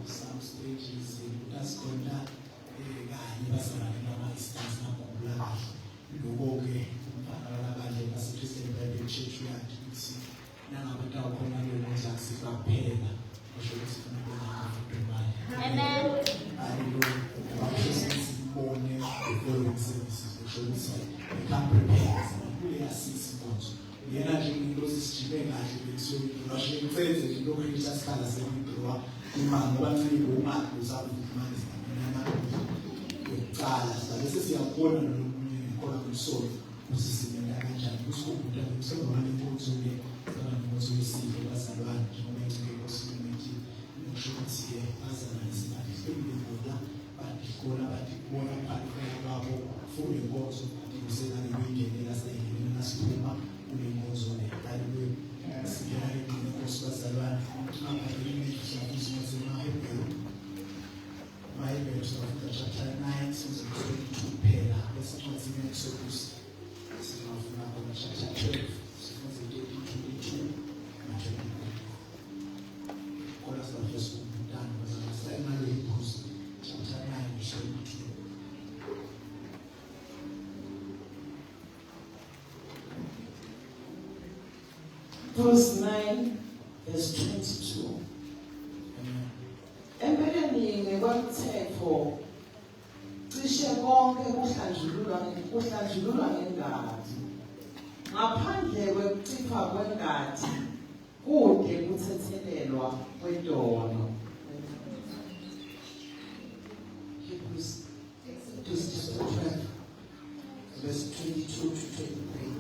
some stages that's called that Verse 9, verse 22. Empeleni ngekwamthetho cishe konke kuhlanjululwa ngengadi. Ngaphandle kwekucipha kwengadi kude kuthethelelwa kwedolo. Hebrews 12, verse 22 to 23.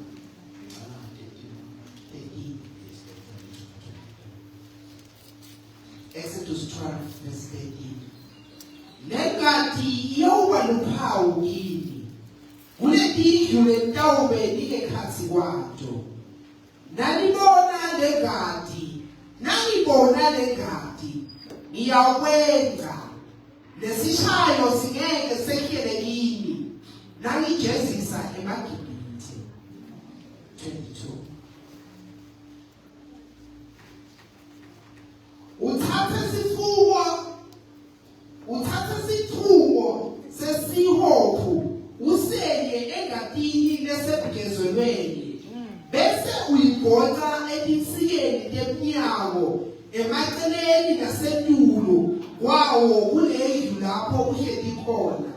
Exodus 12, verse 13. Lengadi iyawuba luphawu kini. Kuletindlu lentawube lingekhatsi kwato. Nangibona lengadi, ngiyawukwenza. Lesishayo singeke sekhele kini. Nangijezisa eMagibhithe. 22. Uthathe sithuko sesihophu usenye engadini lesebugezweni bese uyigonca etinsikeni temnyango emaceleni nasendulo kwawo kulendlu lapho uhleli khona.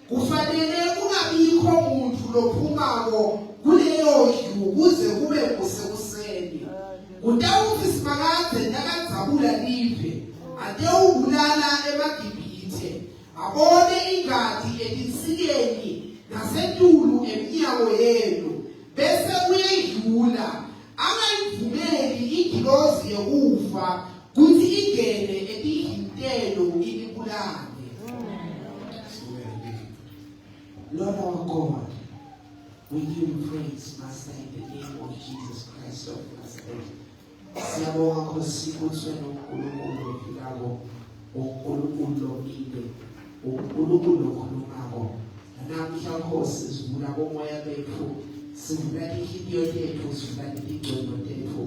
Kufanele kungabikho muntu lophumako kuleyo ndlu kuze kube kusekuseni. Utawuthi simakadze nakadzabula live atewubulala eMagibhithe abone ingadi etinsikeni nasendulo emnyango yenu bese uyedlula angayivumeli ingilozi yekufa kuthi ingene etihintelo ilibulale. Lord our God, we give you praise, Master, in the name of Jesus Christ of Nazareth. Siyabonga Nkosi ukuthi wena uNkulunkulu ophilako, uNkulunkulu omile, uNkulunkulu okhulumako. Namhla Nkosi sivula komoya bethu, sivula inhliziyo yethu, sivula ingqondo yethu.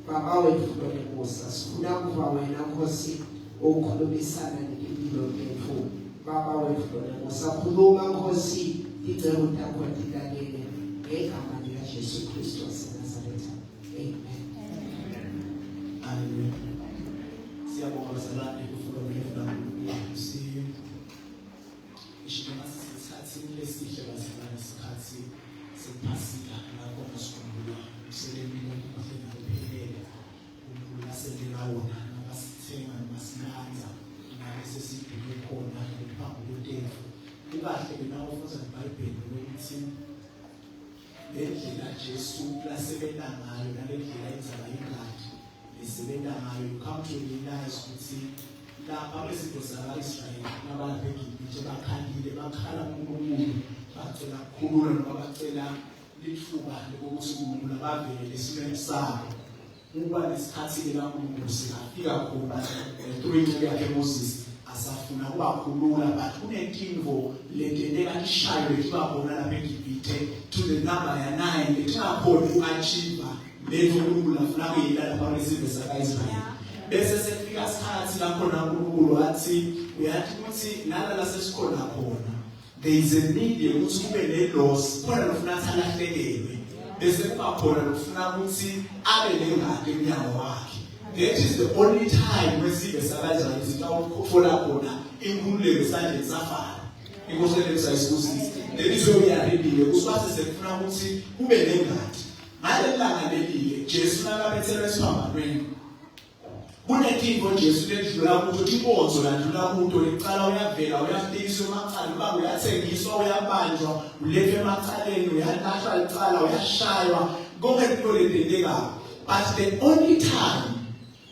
Baba wethu Nkosi, sifuna kuva wena Nkosi okhulumisana nempilo yethu. Baba wethu Nkosi, sakhuluma Nkosi icebo lakho lilalele ngegama lika Jesu Kristu waseNazaretha. Amen. Hallelujah. Siyabonga bazalwane kufuka kwefana ukuthi ishikama sithathini lesihle bazalwane isikhathi sephasika lapho sikhumbula umsebenzi wonke ngaphelele uNkulunkulu aselela wona nabasithenga nabasilanza nabese sidume khona ngaphambi kwetefu. Kukahle ke nawo ufunda iBhayibheli ukuthi lendlela Jesu lasebenza ngayo nalendlela yenza ingadi lisebenza ngayo. You come to realize ukuthi lapha bezinto zaka-Israyeli nabalapha eGibhithe bakhalile bakhala kuNkulunkulu bacela ukukhululwa noma bacela lithuba lokuthi uNkulunkulu abavele esimeni sabo. Uba lesikhathi kaNkulunkulu singafika khona through incwadi yakhe Moses asafuna ukubakhulula but kunenkingo lentendeka ishayo ekhona lapha eGibhithe to the number ya 9 ekunakhona uachieve lento uNkulunkulu afuna kuyilala phakathi kwesizwe sakaIsrael. Bese sefika isikhathi lapho uNkulunkulu wathi uyathi ukuthi nalala sesikhona khona there is a need yokuthi kube ne-loss khona lofuna athalahlekelwe bese kuba khona lofuna ukuthi abe nengadi emnyango wakhe. That is the only time wesizwe sakaIsrael sitawuthola khona inkululeko esandleni safana. Inkosi lesayisibusisi there is where we are reading usibase sekufuna ukuthi kube nengadi. Ngalelanga lelile Jesu nakabethelwe esiphambanweni kunethingo Jesu ledlula ukuthi ibonzo landlula umuntu lecala uyavela uyafikiswa emacala uba uyathengiswa uyabanjwa ulethe emacaleni uyalahlwa licala uyashaywa konke into lendendekayo. But the only time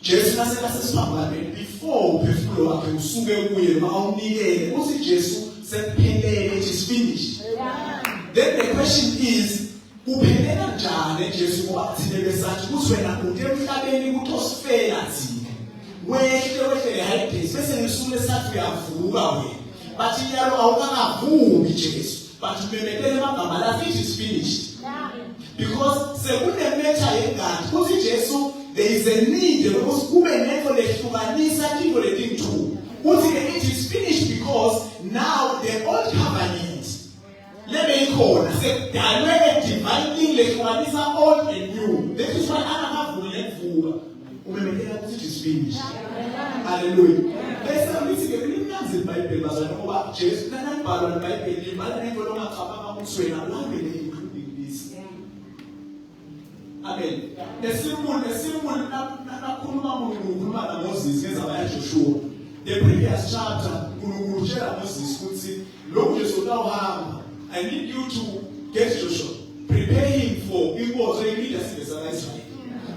Jesu nasesiphambanweni before uphefumulo wakhe usuke kuye noma awunikele uthi Jesu sekuphelele, it is finished. Then the question is uphelela njani Jesu ngoba thina besathi ukuthi wena ude emhlabeni ukuthi osifela thina wehle high days bese ngesuku lesathi uyavuka wena but inyalo awukangavumi Jesu but umemekele amagama la it is finished. Because sekunemetha yengadi ukuthi Jesu there is a need ukuthi kube nento lehlukanisa into letintu ukuthi it is finished because now the old covenant lebe ikhona sekudalwe a divine thing lehlukanisa old and new. That is why anakavule ukuvuka umemekela ukuthi it is finished. Hallelujah. Bese ukuthi ke kulimnanzi iBhayibheli bazana ngoba Jesu nanibhalwa iBhayibheli ibhala nento longacabanga ukuthi wena ulambele including this. Amen. Esimul nakhuluma ngokukhuluma naMoses ngezaba Joshua. The previous chapter uNkulunkulu Moses ukuthi lokhu Jesu utawuhamba I need you to get Joshua, prepare him for inkosi leadership sakaIsrael.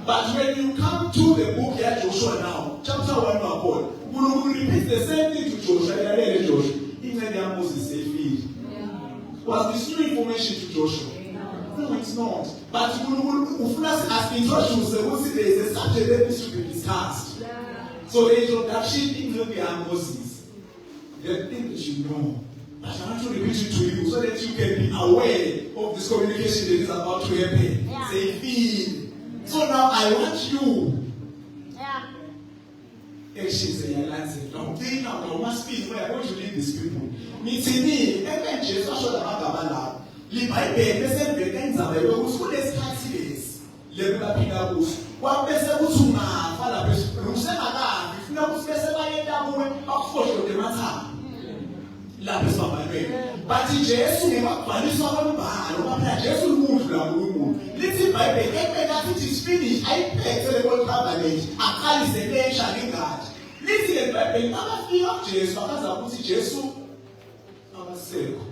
But when you come to the book of Joshua now, chapter 1 Paul, uNkulunkulu repeats the same thing to Joshua. Yalele Joshua, including ya Moses saying, was this new information to Joshua? No, it's not. But uNkulunkulu ufuna as introduce ukuthi there is a subject that needs to be discussed. So the introduction includes Moses. The thing that you know. But I want to repeat it to you so that you can be aware of this communication that is about to happen. Say, feel. So now I want you. Now, think now, you must feel where I want to lead these people. Meeting every Jesus showed about Gabala. Libaibele, send Zaba, who is Cassilis. Lebula Picabus. What best to my father, Rusena, if no specify that of course, the matter. La pessoa vai ver. But Jesus não vai só roubar, não vai Jesus muito lá no. Listen vai ver, it is finished. I pay the whole covenant. A call is the nation in God. Listen vai ver, não feel of Jesus, because I put Jesus our circle.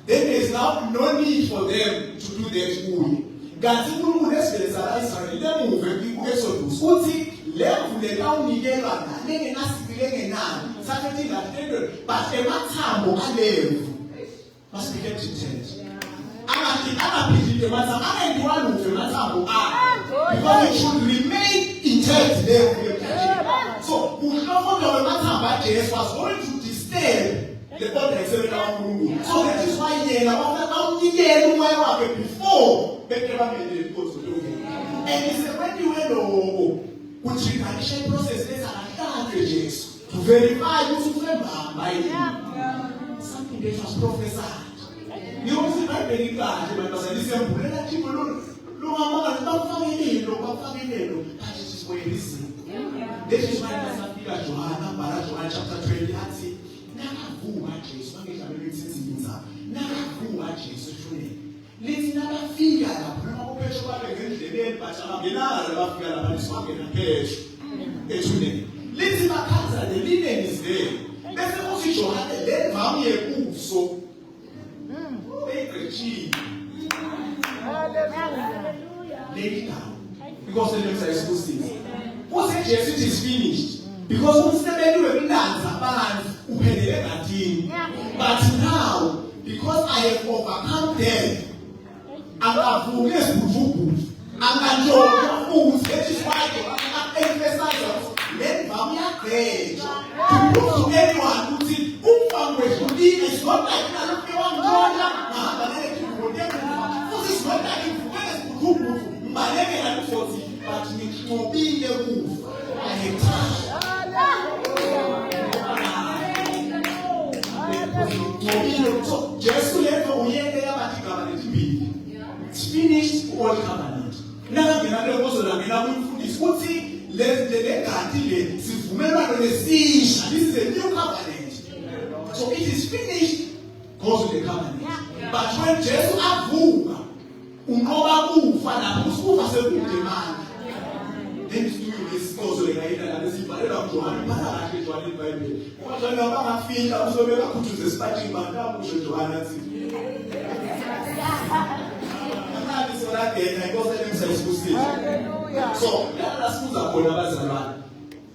Then there is now no need for them to do that way. God will respect Israel. They move and people get so good. Level the down nigela na nene nasipilenge nani something that but the matambo alevu must be kept intent. Anapiti the matambo anaenduwa the matambo because it should remain intent there. So unomo the matambo Jesus was going to disturb the body of the so that is why he na before and he said when you went which tradition process is an Jesus to verify who's something that was prophesied. You also might be glad because I listen to that people that is where it is. This is why Johanna chapter 20 Listen, the linen is there. Let's go see Johanna. Let mommy move so. Lay it down. Because the legs are exposed. Who said Jesus it is finished? Because who said they do a dance but now, because I have overcome them, I have moved and your that is why I emphasize let Bamia great to prove to anyone who found with who is not like I don't want to this Mbalekela kufothi but ngiqobile kufa. So Jesu lento uyeke yabathi igama lesibili. It's finished old covenant. Nangena lekozo langena kumfundisi uthi le ngadi le sivumelwano lesisha. This is a new covenant. So it is finished goes with the covenant. But when Jesu avuka unqoba kufa lapho usufa sekudemana. Then isikozo lekayita lesibhalela uJohane phakathi eJohane iBhayibheli. Kodwa abangafika uzobeka khuthuze isipathini bantu akusho Johane athi. So, la sibuza khona abazalwane.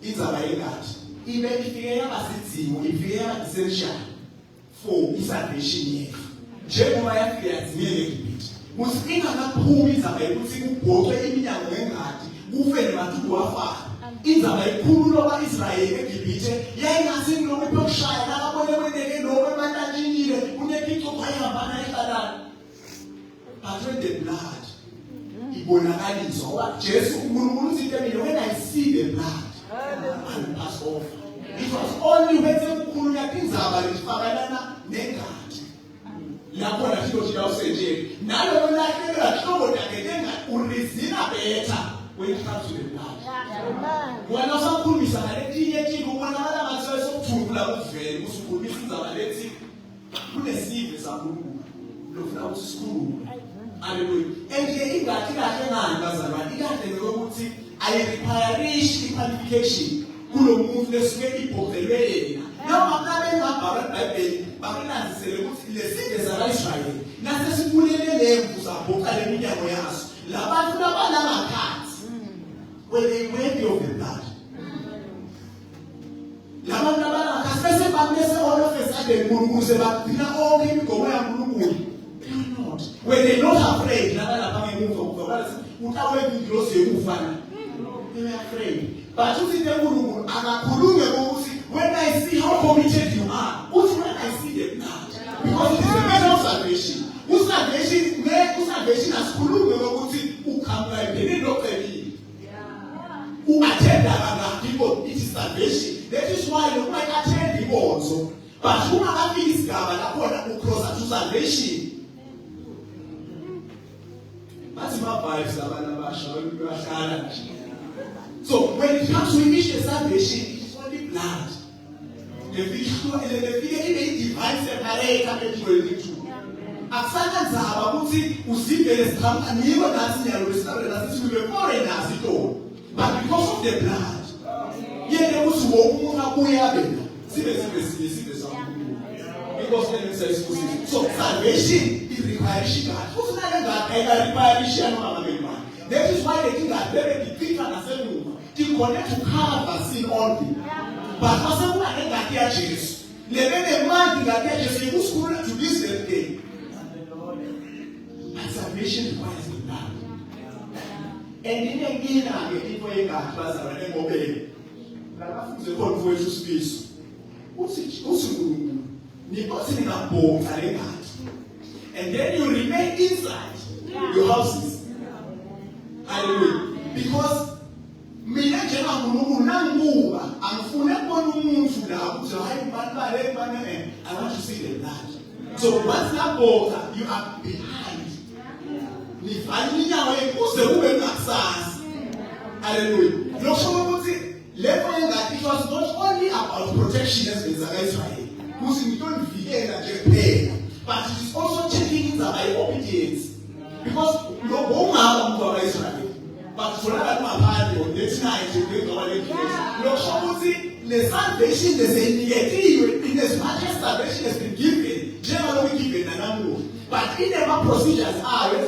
Indzaba yengadi. Ibe ifike yabasizimo, ifike yabasensha for salvation yethu. Njengoba yafike yadzimile ngeGibhithe. Musinga kaphumi indzaba yokuthi kubhoqwe iminyango yengadi. Kufe nemathuba afana. Indzaba ikhulu loba Israyeli eGibhithe yayingasi lokho yokushaya nakabone kwendeke lokho emantanjinile kunephico phayihambana ehalala. But when the blood ibonakaliswa ngoba Jesu uNkulunkulu uthi when I see the blood I will pass over. It was only when sekukhulunywa indzaba lezifakalana nengadi lapho lathi lothila usenje nalo lonakela hlobo lakhe ngengadi urizina better when it comes to the blood. Wena usakhulumisa ngaletinye into ubonakala ngathi sokuthula kuvele usukhulumisa indzaba lethi kunesive saNkulunkulu lofuna ukuthi sikhulume. Hallelujah. And the ingadi kahle ngani bazalwane ikahle ngokuthi ayirequire qualification kulo muntu lesuke ibhokelwe yena. Noma ngabe ngabhala eBhayibheli bakunazisele ukuthi lesizwe sakaIsrayeli nasesibulele lemvu zabhoka leminyango yaso. Labantu labalangaphansi when they were of the blood. Labantu labalangaphansi bese bamese all of a sudden uNkulunkulu sebagcina onke imigomo yaNkulunkulu. When they not afraid, they were afraid. But you see, when I see how committed you are, when I see them now, because it is a matter of salvation. Salvation has who come like they did not believe. Who attend people, it is salvation. That is why you might attend people also. But who are these guys that cross to salvation? That's my vibes. So when it comes to initial salvation, it is only blood. The divine separator between the two. Aksana nzaba ukuthi uzibele sikhambaniwe nathi nyalo lesabela sithi we foreigners it all. But because of the blood, yena ukuthi womuntu akuyabela sibe sankulunkulu. Because then it says so salvation is requiring God. That is why they think that very big and to connect to cover sin only. But also when I get Jesus, the man that Jesus who school to this day. And salvation requires the blood. And in the beginning, I get people in God, but I don't obey. The whole way to speak. What's it? And then you remain inside your houses. Hallelujah. Because I want to see the blood. So once that border, you are behind. Hallelujah. It was not only about protection as Israel. But it is also checking in by obedience. Because no woman of Israel. But for that party on this night, the salvation is in as much as salvation has been given, generally given and unknown. But in the procedures are the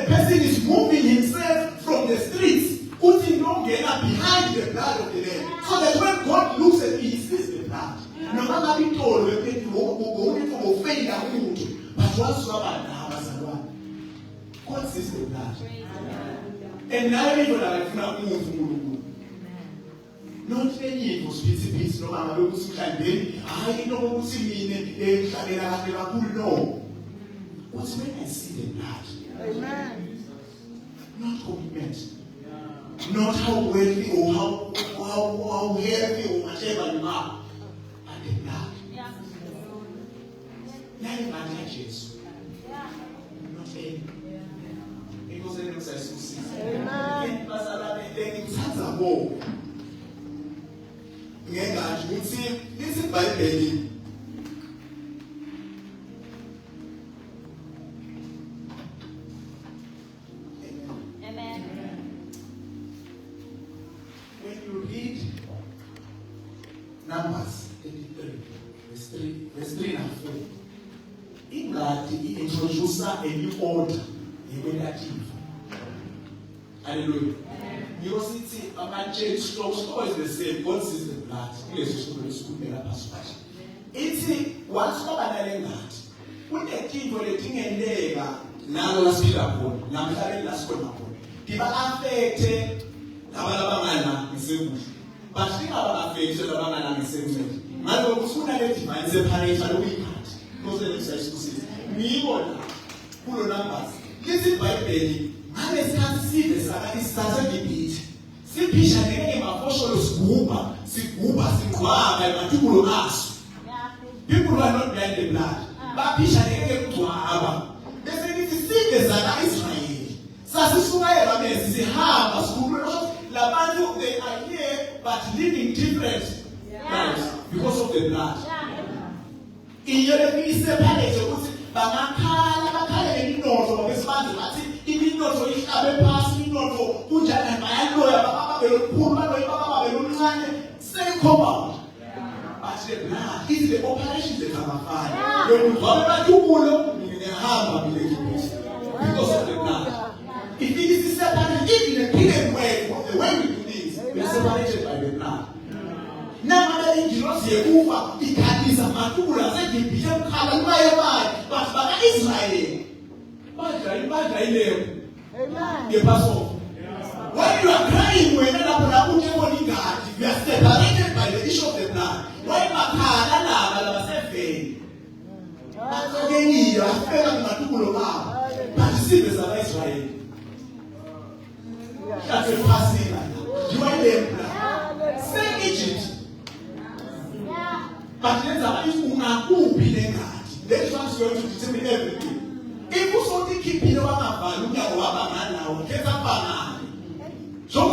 person is moving himself from the streets. Putting no behind the blood of the Lamb. So that when God looks at me, he sees the blood. No matter be told, we're going to offend and wound. But once you are God sees the blood. And now we will have not any possibility no ngabe ukuthi mhlambe hayi no ukuthi mina ngihlaleka kahle kakhulu no. What's when I see the blood? Amen. Not commitment. Not how wealthy or how healthy or whatever you are. But the blood. Yeah. Not about Jesus. Yeah. Not any. It was an exercise to see. Amen. Ngithatha bo. Ngengathi ukuthi lesi iBhayibheli Numbers 33, verse 3 and 4. Ingadi introduce a new order relative. Hallelujah. You see, a change story is the same. God sees the blood. It's what's not an element. When the king or the king and lega, now let's be upon, now let's go upon. People affected, Nabalabana is a bush. But think about faith so that man is saying, "My Lord, who na let divine separation we can't." Because the exercise to say, "Me order, pull numbers." Listen by Bible. Man is can't see the Satan is started to beat. See pisha nene mafosho sikuba, sikuwa by matukulo asu. People who are not behind the blood, but pisha nene kutuaba. They say this is the Satan Israel. Sasa sumaye ba mesi si haba sikulo. Labantu, they are here but living different lives because of the blood. In your separate, bakhala nginotho besibanje bathi iminotho ihlabe phansi inotho kunjani bayaloya baba belokhulu baba belomncane same compound. But the blood is the operation that amafana. Yokuzwa bathukulo ngihamba because of the blood. If it is separated, even a clean way from the way we do this, we are separated by the blood. Now, the angels here over the Kadisa Matura said he became Kalamayabai, but by Israel. Amen. The Passover. When you are crying, when you are separated by the issue of the blood. When you are participants of Israel. That's a passing line. You are there. Same Egypt. But let's have this one's going to determine everything. If you so keep in so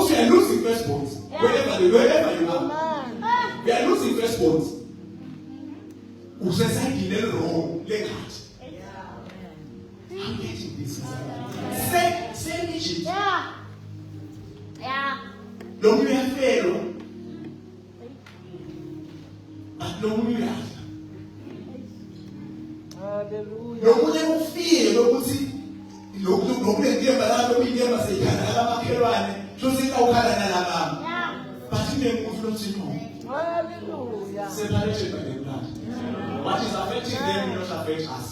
we are losing firstborns. Wherever you are. We are losing firstborns. Who says I did wrong? I'm getting this. Same Egypt. Yeah. Don't be a Pharaoh. But don't be a Hallelujah. Don't fear. Don't see. Don't let them allow me to say, but you may move to know. Hallelujah. Separated by the blood. What is affecting them will not affect us.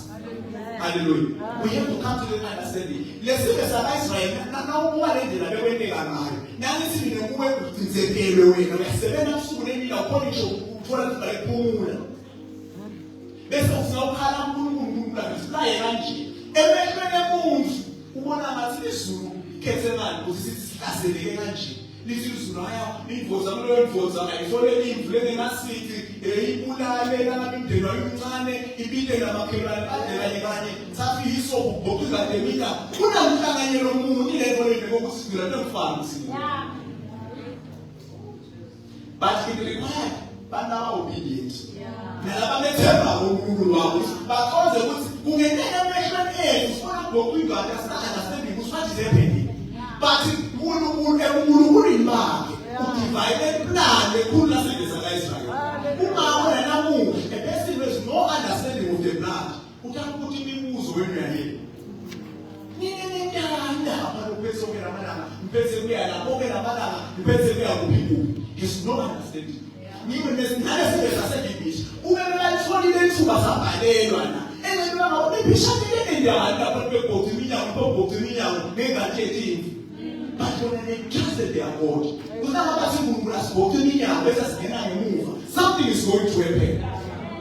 Hallelujah. We have to come to the understanding. Let's say there's an Israel. Now, what is it? When they are married. Now, this is the way to say, we are 7 of school, and we are calling you for a pool. There's also a moon that is lying. Every moon, one of us is Keteman, who is as little Sunaya, it was a word for some foreign living as city, a Pula, the Royal he beat a Makiran, Safi is so bogus at the Mita. Put on your moon, he never goes to the farms. But it required Bana obedience. Now, but all the words who get never mention is what we got as not understanding what is happening. But who divided plan, the goodness of Israel. And there is no understanding of the blood. Who can put in the moves when we are here? There's no understanding. Even there's another thing I said in this. Who will like 20 days to pass up by day one? And then maybe shut it in there. I got to go to me now, make a 18. But when they trusted their God, something is going to happen.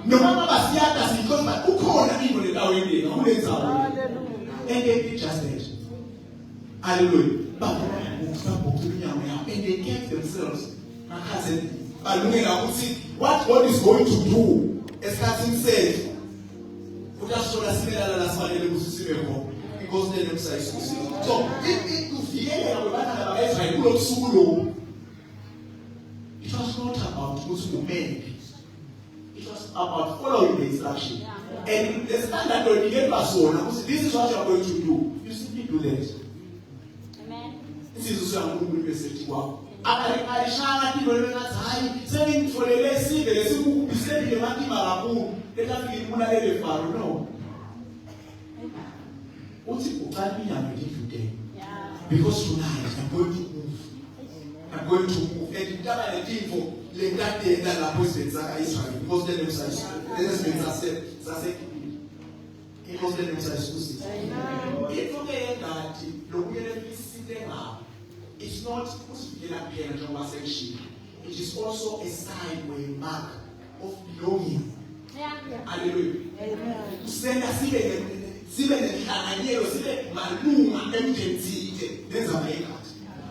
No matter and they did just that. Hallelujah. But and they kept themselves by looking at what God is going to do. As Catherine said, because they themselves. So it was not about men. It was about following the instruction. And the standard of the person, this is what you are going to do. You simply do that. Amen. This is what I'm going to say. Wow. Because tonight I'm going to move. I'm going to move. And because then it's not it is also a sign or a mark of belonging. Hallelujah.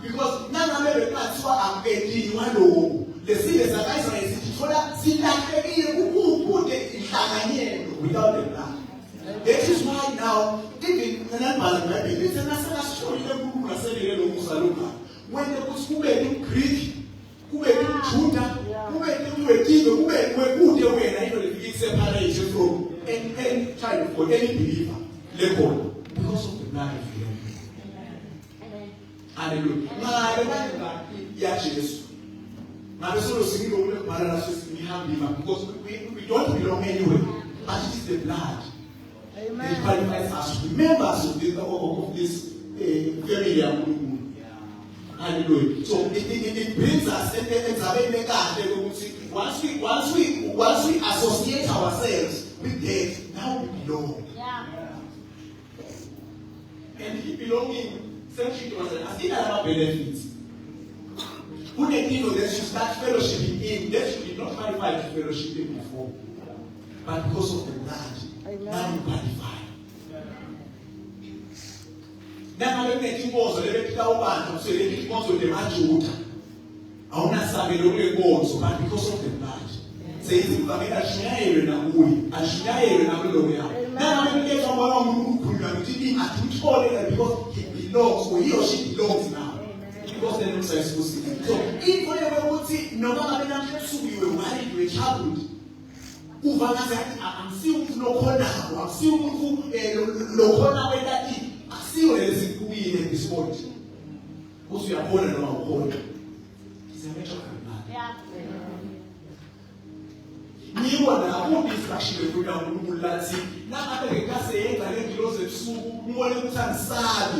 Because none of them are getting one. The serious advice is without the blood. That is why now, even when the Kusume Greek, who were Judah, who were separation from any child for any believer, because of the blood of the Lamb. Hallelujah. Yes. Because we don't belong anywhere, but it is the blood. Amen. That qualifies us to be members of this family. Hallelujah. So it brings us once we associate ourselves with that, now we belong. Yeah. And he belonging, friendship was a benefits. Who they think that should start fellowshipping in, they should be not qualified to fellowship in before. But because of the blood, now you qualify. Now I'm making balls, I'm making band, so they make balls with the Majuta. I want to say the balls, but because of the blood. Say it's a bit of share in a way, a share in a way. Now I'm making someone who could be at which point because he belongs, or he or she belongs now. Because they don't say exclusive. So, if whatever would see, no matter how you were married to a child, I'm still no corner, I'm still no corner where that is. I'm still in this point. Because we are born and not born. It's a matter of blood. Yeah. You are the only distraction of the Latin. Now, I think I say, I think you also so more than sad.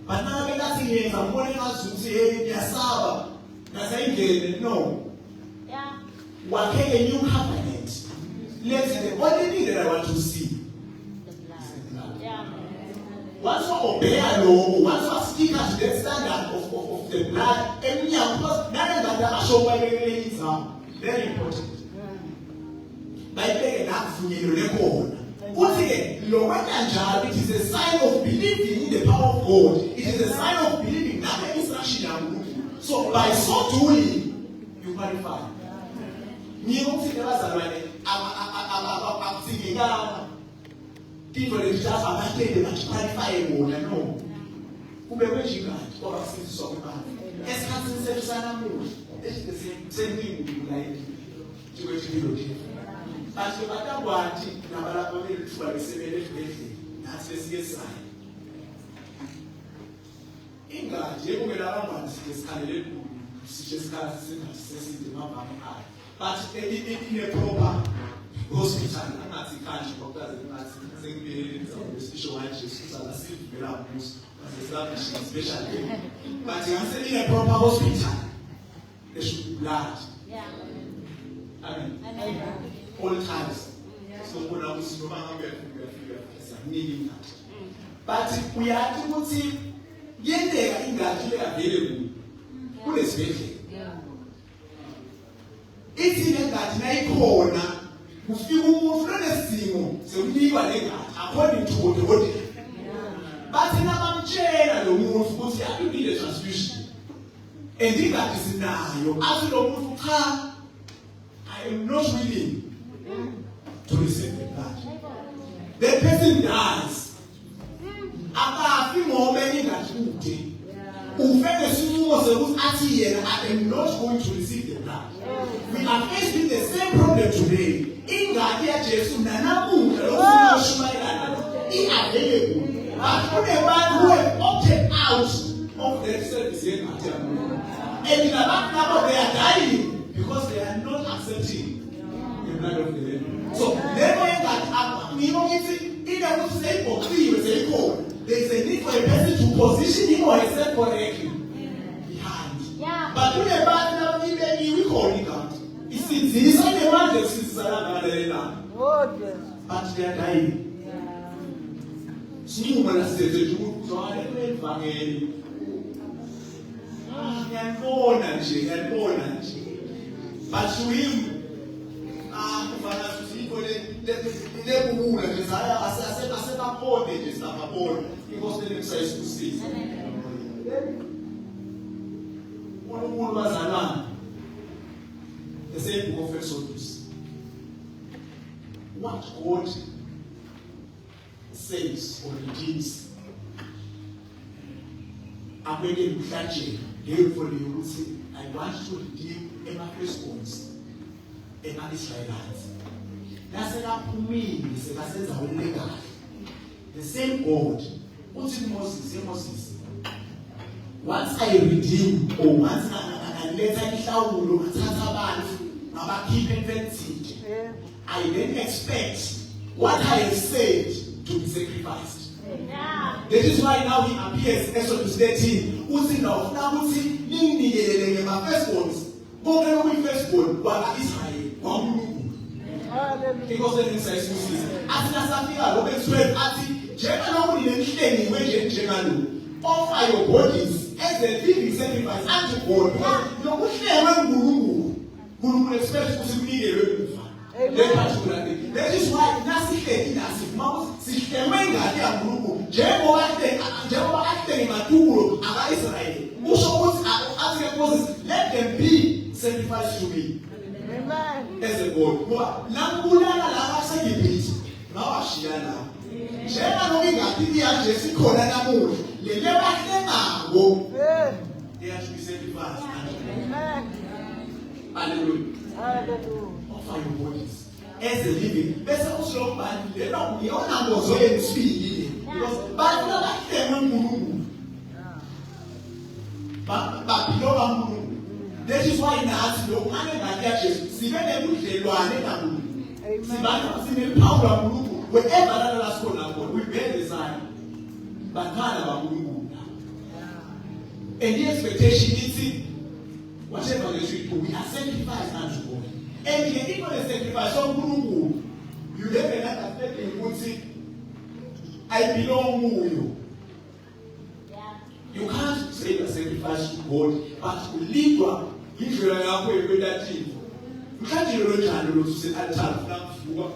But now I'm saying I'm going to say, no. Yeah. What can a new covenant? What do you need that I want to see? Yeah. Once I obey a law, once I stick to the standard of the blood, and because none of that show by the very important. By paying that for you, record. Once again, it is a sign of believing in the power of God. It is a sign of believing that there is action. So by so doing, you qualify. I'm thinking people just abandoned and qualify a woman. No. Who be waiting God? Or I'm so bad. As Cousin said, it's the same thing we like to go to the but the matter what Nabala will to receive that's the sign. In God, you will allow us to candidate just the map. But in a proper hospital, I'm not the country of the special anxious, especially. But in a proper hospital, there should be blood. Yeah. Amen. All times. So when I was needing that. but uyathi ukuthi yendeka ingadi leyavele kulesibhedlela ithi lengadi nayikhona kufika umuntu lonesimo sekunikwa lengadi according to udokotela bathi nabamtshela lo muntu ukuthi akubile transfusion ingadi sinayo athi lo muntu cha I am not willing to receive the blood. The person dies. Akafi ngoba ingadi kude ufeke simumo sekuthi athi yena I am not going to receive the blood. We are faced with the same problem today. Ingadi ya Jesu nanamuhla lokufuna ushumayelana i-available. But kunebantu who have opted out of that service yengadi yamuntu. And abantu labo they are dying because they are not accepting the blood of the Lamb. So leyo engadi ngimo ngithi ukuthi seyibhokhiwe seyikhona. There is a need for a person to position him or herself correctly behind. Yeah. But kunebantu labo ibekiwe ikhona ingadi. Isinzisa nemandla ekusizisa ngalelela. But they are dying. Sinuma lasizethe ukuthi wale evangeli. Ngiyabona nje. But to him kufana sifo lebubula nje saya asebapode nje sababona inkosi lekusayisikusiza. Umuntu bazalwana. The same book of Exodus. What God says or redeems. Abeke mhlanje therefore ukuthi I want to redeem ema-firstborns ema-Israelites. Nasekaphumile sekasenza ulegal. The same God uthi Moses once I redeem or once ngaletha ihlawulo ngathatha abantu ngabakhipha enfensini I then expect what I have said to be sacrificed. That is why now he appears Exodus 13 uthi nawufuna ukuthi ninginikelele ngema-firstborns bonke okuyi-firstborn kwaka-Israyeli kwaNkulunkulu. Inkosi lekusayisikusiza athi nasafika lo be-12 athi njengalokhu ninenhlengiwe njengalo offer your bodies as a living sacrifice unto God. Nokuhlengwe nguNkulunkulu expect ukuthi kunikelwe ukufa. That is why nasihleki nasifuma sihlengwe ingadi yaNkulunkulu njengoba ahlenge matulo aka-Israyeli. Usho ukuthi athi Moses let them be sacrificed to me. Amen. As a God. Ngoba nambulala la aseGibhithe ngawashiya la. Njengalokhu ingadi yaje sikhona namuhla le bahlengawo to be sacrificed. Amen. Hallelujah. Offer your bodies as a living. Bese usho ubani lena uyona ngozo yensibili because bantu labahlengwe uNkulunkulu. Baphiloba uNkulunkulu. That is why nathi lo ngane ngani ya Jesu sibe nebudlelwane naNkulunkulu. Sibantu sinephawula uNkulunkulu wherever la sikhona khona we bear the sign. Bakhala baNkulunkulu. And the expectation is whatever that we do, we are sacrificed unto God. And the people that sacrifice on Guru, you have another statement who say, I belong to you. You can't say the sacrifice to God, but to live one, if you are not going to that thing. You can't do it to say, I tell you,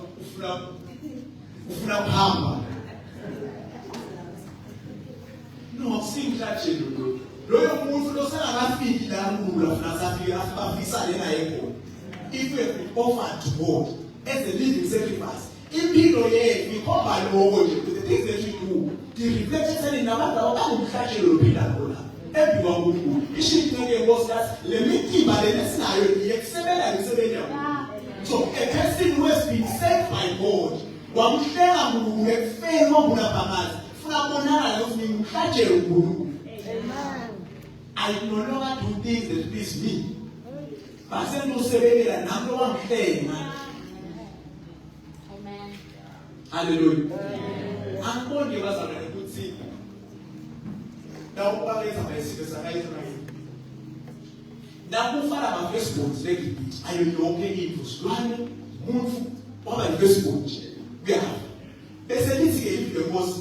no, sing that you loyo muntu losana ngafiki la ngula nasafika afisa lena yebo. If we have been offered to God as a living sacrifice, impilo yethu ikhomba lokho nje the things that we do the reflection in nabantu abangumhlanje lophila khona ebiwa kuNkulunkulu ishithi ngeke ngosikazi le mitimba lena sinayo iyekusebela imisebenzi yakho. So a person who has been saved by God wamhlenga uNkulunkulu ekufeni ngombuna phakathi funa bonakala ukuthi ngimhlanje uNkulunkulu. I no longer do things that please me. But no sebenela nami wangihlenga. Amen. Hallelujah. Angibonge bazalwane ukuthi nawubaleza bayisike sakayiSrael. Nakufana ama-firstborns leGibhithe ayo yonke into silwane umuntu waba yi-firstborn nje. Uyahamba. Bese lithi ke iNkosi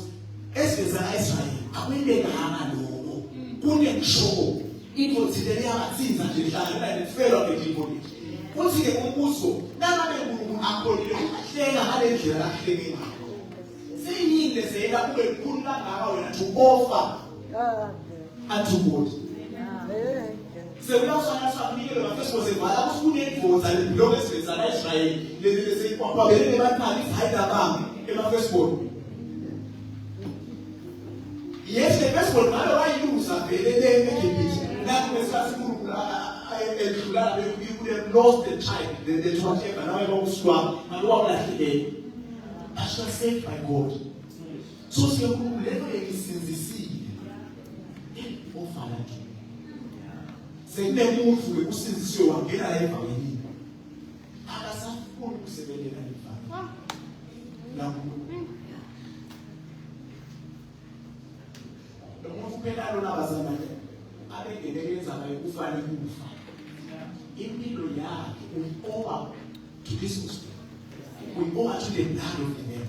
esiveza Israel akwendekanga lokho kunekusho into thile leyabathinza nje hlangana nefelo ngedivoni kuthi ke umbuzo nangabe uNkulunkulu akholile ahlenga ngalendlela ahlenge ngayo seyini lezela kube likhulu kangaka wena to offer unto God sekulawusana sakunikele ngafesibose vala kufunendvodza lebhilongo esiveza kaIsrael leseyipapabele nebantwana izihayidabanga emafesibone. Yes, the first one, I don't use a very that was as you would have lost the child, the whatever, now I go swap, and what like today. I shall saved by God. So, see, who never since the seed. Oh, Father. Say, never move to a since you are getting a family. I was a fool who said, now. Phela lona bazalwane abengekeleza bayekufana kufa impilo yakhe uyiova to this gospel uyiova to the blood of the man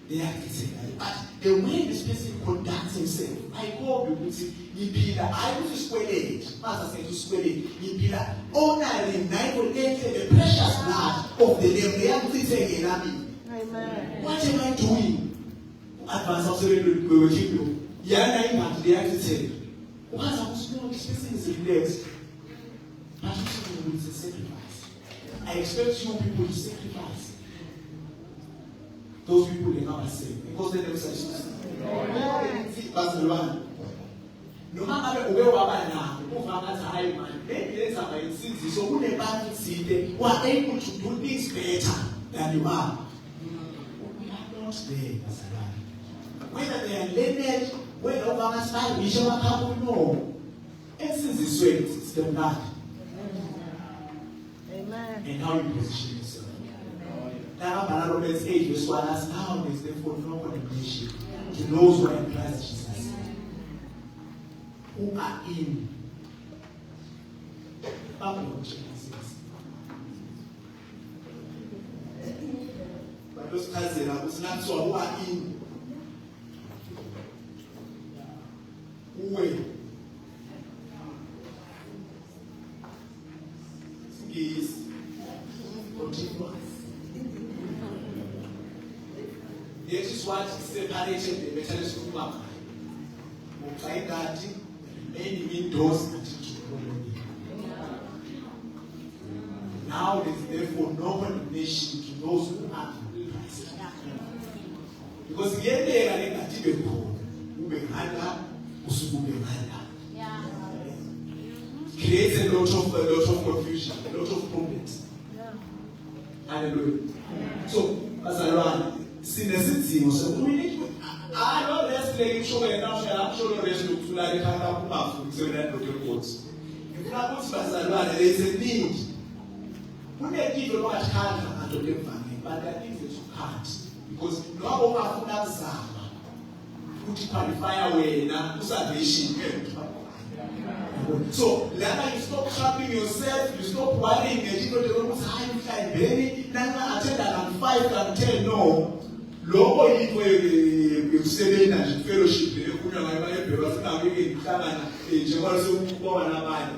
they are saying but the way this person conducts himself ayikho ukuthi ngiphila ayikuthi sikwelete mase senze sikwelete ngiphila honoring the precious blood of the lamb leyakuthitheke nami. Amen. What am I doing? Advance of the Yana impact the activity. Once I was known, this person is relaxed. But it's a sacrifice. I expect you people to sacrifice. Those people they never say because they never say Barcelona. No matter where we are now, maybe there's a city, so who never see they were able to do things better than you are. We are not there, Barcelona. Whether they are learned, whether over style, we shall not have no. Essence is sweet, it's the blood. Amen. And how you position yourself. Now, Barcelon's age is what us now is therefore no condemnation to those who are in Christ Jesus, who are in Babylon, Jesus. But those cousins are not so who are in. Way is continuous. This is what separated the metallist from Maka. Like that, many windows and now there is therefore no condemnation to those who are in Christ. Because the end they are negative, who behind creates a lot of confusion, a lot of problems. Hallelujah. So, as I run, sin is it so we need to. I don't rest playing show and now I'm sure the rest look to like a half so that not your quotes. If not as I run, there is a need. We need people much harder and to live family, but that is it hard because no one has that. Qualify away now salvation. So later you stop trapping yourself, you stop worrying and you don't time baby, now attend and 5 and 10 no. Logo you say in fellowship,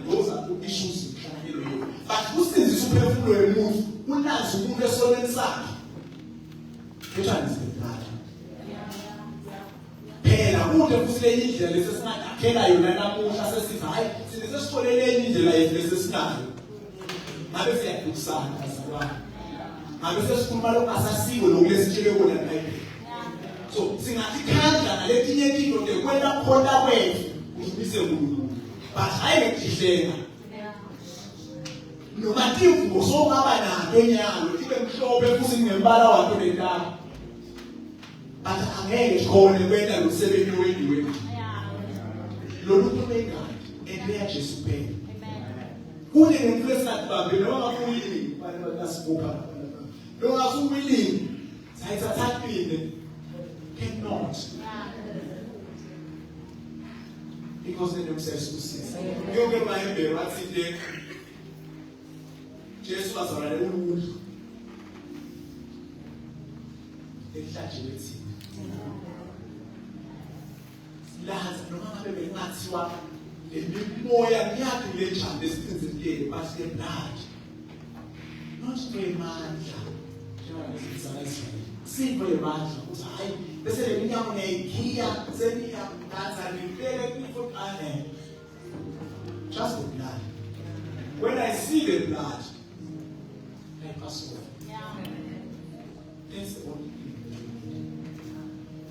those are issues. But who says the superfluous move? Who knows who the soul inside? Which one is the blood? Phela ude kusile indlela lesesinayo phela yona namuhla sesithi hayi sinesesikolele indlela lesesinayo ngabe siyadukusana bazalwane ngabe sesikhuluma lokasasiwe lokulesitshele kona eBhayibheli so singathi khandla naletinye into ngekwela khona kwethu uzimise uNkulunkulu but hayi ngikihlenga noma tivu sokaba nato enyalo ibe mhlophe futhi ngembala wakho lentaba but angeke khona kwenda losebenzi wendiwe loluntu bengani endeya Jesu phela kule nemflesathi bambe noma kuyini bani basibupha noma kuyini sayithathile cannot because they themselves kusisa yonke mayembe wathi le Jesu azalale umuntu ehlajiwe thina Silaza noma ngabe bengathiwa lemimoya yakhe lejambe esizindlele but the blood not kwemandla njengoba sisalayiswa sipho yemandla ukuthi hayi bese le minyaka ngiyikhiya seniyakudansa ngivele kwifo ane just the blood. When I see the blood I pass over. That's the only thing.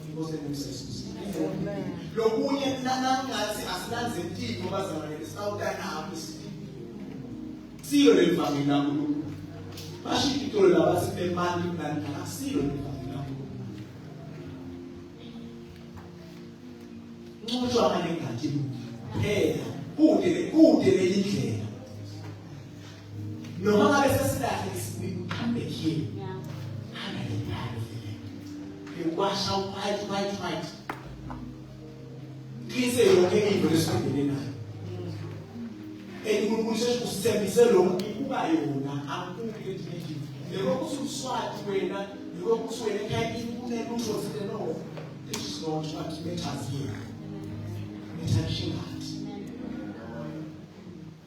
Because the name says lokunye nanangathi asilanze intiko bazalwane sawutana apho siyo le family kaNkulunkulu bashiki itolo labathi bemali kunani asiyo le family kaNkulunkulu nqoshwa ngane ngathi phela kude lendlela noma ngabe sesilahle isibuyi uhambe here hana le ndalo vele wash out fight kise yonke into lesibhekene nayo uNkulunkulu sesisembise lokhu kuba yona akukho endlini lokho ususwati wena lokho uswele ekhaya kunelutho sile no this is not what matters here matters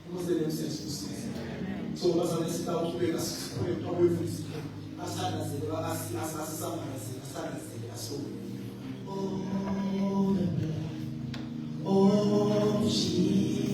because the name says so bazana sita ukubeka sikhule kwabefisi asandazele asandazele aso oh Jesus